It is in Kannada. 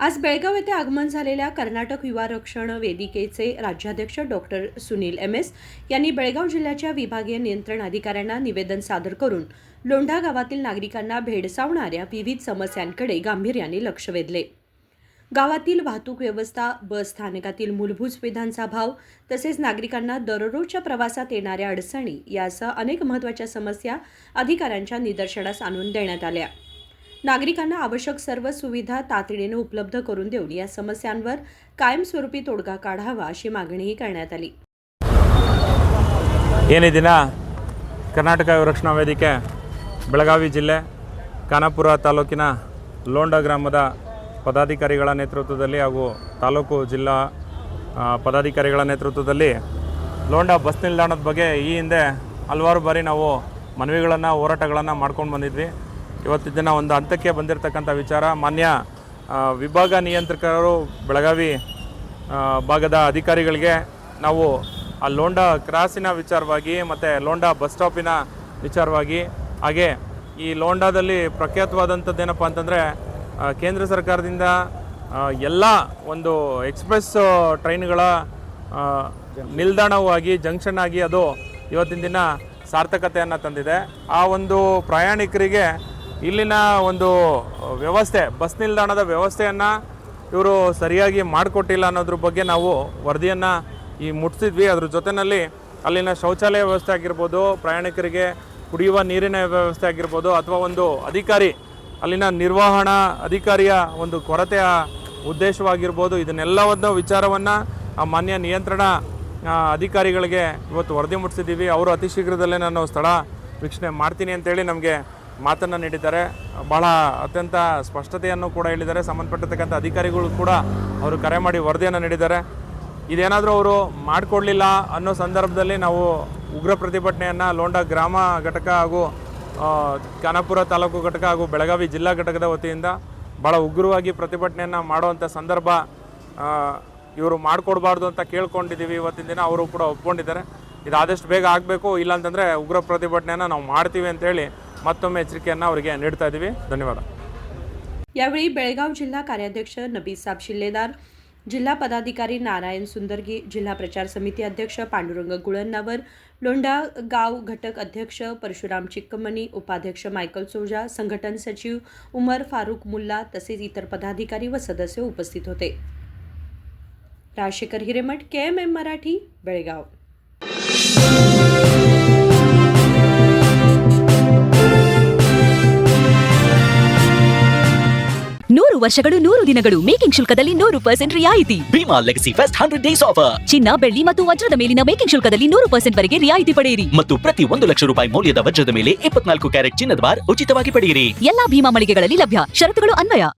आज बेळगाव येथे आगमन झालेल्या कर्नाटक युवा रक्षण वेदिकेचे राज्याध्यक्ष डॉक्टर सुनील एमएस यांनी बेळगाव जिल्ह्याच्या विभागीय नियंत्रण अधिकाऱ्यांना निवेदन सादर करून लोंढा गावातील नागरिकांना भेडसावणाऱ्या विविध समस्यांकडे गांभीर्याने लक्ष वेधले। गावातील वाहतूक व्यवस्था, बस स्थानकातील मूलभूत सुविधांचा अभाव तसेच नागरिकांना दररोजच्या प्रवासात येणाऱ्या अडचणी यासह अनेक महत्त्वाच्या समस्या अधिकाऱ्यांच्या निदर्शनास आणून देण्यात आल्या। नागरिकांना आवश्यक सर्व सुविधा तातडीने उपलब्ध करून देऊन या समस्यांवर कायमस्वरूपी तोडगा काढावा अशी मागणीही करण्यात आली। ಏನೇ ದಿನ ಕರ್ನಾಟಕ ರಕ್ಷಣಾ ವೇದಿಕೆ ಬೆಳಗಾವಿ ಜಿಲ್ಲೆ ಖಾನಾಪುರ ತಾಲೂಕಿನ ಲೋಂಡಾ ಗ್ರಾಮದ ಪದಾಧಿಕಾರಿಗಳ ನೇತೃತ್ವದಲ್ಲಿ ಹಾಗೂ ತಾಲೂಕು ಜಿಲ್ಲಾ ಪದಾಧಿಕಾರಿಗಳ ನೇತೃತ್ವದಲ್ಲಿ ಲೋಂಡಾ ಬಸ್ ನಿಲ್ದಾಣದ ಬಗ್ಗೆ ಈ ಹಿಂದೆ ಹಲವಾರು ಬಾರಿ ನಾವು ಮನವಿಗಳನ್ನು ಹೋರಾಟಗಳನ್ನು ಮಾಡ್ಕೊಂಡು ಬಂದಿದ್ವಿ। ಇವತ್ತು ದಿನ ಒಂದು ಹಂತಕ್ಕೆ ಬಂದಿರತಕ್ಕಂಥ ವಿಚಾರ ಮಾನ್ಯ ವಿಭಾಗ ನಿಯಂತ್ರಕರು ಬೆಳಗಾವಿ ಭಾಗದ ಅಧಿಕಾರಿಗಳಿಗೆ ನಾವು ಆ ಲೋಂಡಾ ಕ್ರಾಸಿನ ವಿಚಾರವಾಗಿ ಮತ್ತು ಲೋಂಡಾ ಬಸ್ ಸ್ಟಾಪಿನ ವಿಚಾರವಾಗಿ ಹಾಗೆ ಈ ಲೋಂಡಾದಲ್ಲಿ ಪ್ರಖ್ಯಾತವಾದಂಥದ್ದೇನಪ್ಪ ಅಂತಂದರೆ ಕೇಂದ್ರ ಸರ್ಕಾರದಿಂದ ಎಲ್ಲ ಒಂದು ಎಕ್ಸ್ಪ್ರೆಸ್ ಟ್ರೈನ್ಗಳ ನಿಲ್ದಾಣವೂ ಆಗಿ ಜಂಕ್ಷನ್ ಆಗಿ ಅದು ಇವತ್ತಿನ ದಿನ ಸಾರ್ಥಕತೆಯನ್ನು ತಂದಿದೆ। ಆ ಒಂದು ಪ್ರಯಾಣಿಕರಿಗೆ ಇಲ್ಲಿನ ಒಂದು ವ್ಯವಸ್ಥೆ, ಬಸ್ ನಿಲ್ದಾಣದ ವ್ಯವಸ್ಥೆಯನ್ನು ಇವರು ಸರಿಯಾಗಿ ಮಾಡಿಕೊಟ್ಟಿಲ್ಲ ಅನ್ನೋದ್ರ ಬಗ್ಗೆ ನಾವು ವರದಿಯನ್ನು ಮುಟ್ಟಿಸಿದ್ವಿ। ಅದ್ರ ಜೊತೆಯಲ್ಲಿ ಅಲ್ಲಿನ ಶೌಚಾಲಯ ವ್ಯವಸ್ಥೆ ಆಗಿರ್ಬೋದು, ಪ್ರಯಾಣಿಕರಿಗೆ ಕುಡಿಯುವ ನೀರಿನ ವ್ಯವಸ್ಥೆ ಆಗಿರ್ಬೋದು, ಅಥವಾ ಒಂದು ಅಧಿಕಾರಿ ಅಲ್ಲಿನ ನಿರ್ವಹಣಾ ಅಧಿಕಾರಿಯ ಒಂದು ಕೊರತೆಯ ಉದ್ದೇಶವಾಗಿರ್ಬೋದು, ಇದನ್ನೆಲ್ಲವನ್ನು ವಿಚಾರವನ್ನು ಆ ಮಾನ್ಯ ನಿಯಂತ್ರಣ ಅಧಿಕಾರಿಗಳಿಗೆ ಇವತ್ತು ವರದಿ ಮುಟ್ಟಿಸಿದ್ದೀವಿ। ಅವರು ಅತಿ ಶೀಘ್ರದಲ್ಲೇ ನಾನು ಸ್ಥಳ ವೀಕ್ಷಣೆ ಮಾಡ್ತೀನಿ ಅಂತೇಳಿ ನಮಗೆ ಮಾತನ್ನು ನೀಡಿದ್ದಾರೆ। ಭಾಳ ಅತ್ಯಂತ ಸ್ಪಷ್ಟತೆಯನ್ನು ಕೂಡ ಹೇಳಿದ್ದಾರೆ। ಸಂಬಂಧಪಟ್ಟಿರ್ತಕ್ಕಂಥ ಅಧಿಕಾರಿಗಳು ಕೂಡ ಅವರು ಕರೆ ಮಾಡಿ ವರದಿಯನ್ನು ನೀಡಿದ್ದಾರೆ। ಇದೇನಾದರೂ ಅವರು ಮಾಡಿಕೊಡ್ಲಿಲ್ಲ ಅನ್ನೋ ಸಂದರ್ಭದಲ್ಲಿ ನಾವು ಉಗ್ರ ಪ್ರತಿಭಟನೆಯನ್ನು ಲೋಂಡಾ ಗ್ರಾಮ ಘಟಕ ಹಾಗೂ ಖಾನಾಪುರ ತಾಲೂಕು ಘಟಕ ಹಾಗೂ ಬೆಳಗಾವಿ ಜಿಲ್ಲಾ ಘಟಕದ ವತಿಯಿಂದ ಭಾಳ ಉಗ್ರವಾಗಿ ಪ್ರತಿಭಟನೆಯನ್ನು ಮಾಡುವಂಥ ಸಂದರ್ಭ ಇವರು ಮಾಡಿಕೊಡ್ಬಾರ್ದು ಅಂತ ಕೇಳ್ಕೊಂಡಿದ್ದೀವಿ। ಇವತ್ತಿನ ದಿನ ಅವರು ಕೂಡ ಒಪ್ಕೊಂಡಿದ್ದಾರೆ। ಇದು ಆದಷ್ಟು ಬೇಗ ಆಗಬೇಕು, ಇಲ್ಲಾಂತಂದರೆ ಉಗ್ರ ಪ್ರತಿಭಟನೆಯನ್ನು ನಾವು ಮಾಡ್ತೀವಿ ಅಂತೇಳಿ ಮತ್ತೊಮ್ಮೆ ಎಚ್ಚರಿಕೆಯನ್ನು ಅವರಿಗೆ ನೀಡ್ತಾ ಇದ್ದೀವಿ। ಧನ್ಯವಾದ। यावेळी बेळगाव जिल्हा कार्याध्यक्ष नबीसाब शिल्लेदार, जिल्हा पदाधिकारी नारायण सुंदरगी, जिल्हा प्रचार समिती अध्यक्ष पांडुरंग गुळण्णावर, लोंढा गाव घटक अध्यक्ष परशुराम चिक्कमणी, उपाध्यक्ष मायकल सोजा, संघटन सचिव उमर फारूक मुल्ला तसेच इतर पदाधिकारी व सदस्य उपस्थित होते। राजशेखर हिरेमठ, KMM मराठी, बेळगाव। ನೂರು ವರ್ಷಗಳು 100 ದಿನಗಳು ಮೇಕಿಂಗ್ ಶುಲ್ಕದಲ್ಲಿ 100% ರಿಯಾಯಿತಿ। Bhima legacy fest 100 days offer. ಚಿನ್ನ, ಬೆಳ್ಳಿ ಮತ್ತು ವಜ್ರದ ಮೇಲಿನ ಮೇಕಿಂಗ್ ಶುಲ್ಕದಲ್ಲಿ 100% ವರೆಗೆ ರಿಯಾಯಿತಿ ಪಡೆಯಿರಿ ಮತ್ತು ಪ್ರತಿ 1 ಲಕ್ಷ ರೂಪಾಯಿ ಮೌಲ್ಯದ ವಜ್ರದ ಮೇಲೆ 24 ಕ್ಯಾರೆಟ್ ಚಿನ್ನದ ಬಾರ್ ಉಚಿತವಾಗಿ ಪಡೆಯಿರಿ। ಎಲ್ಲಾ ಭೀಮಾ ಮಳಿಗೆಗಳಲ್ಲಿ ಲಭ್ಯ। ಷರತ್ತುಗಳು ಅನ್ವಯ।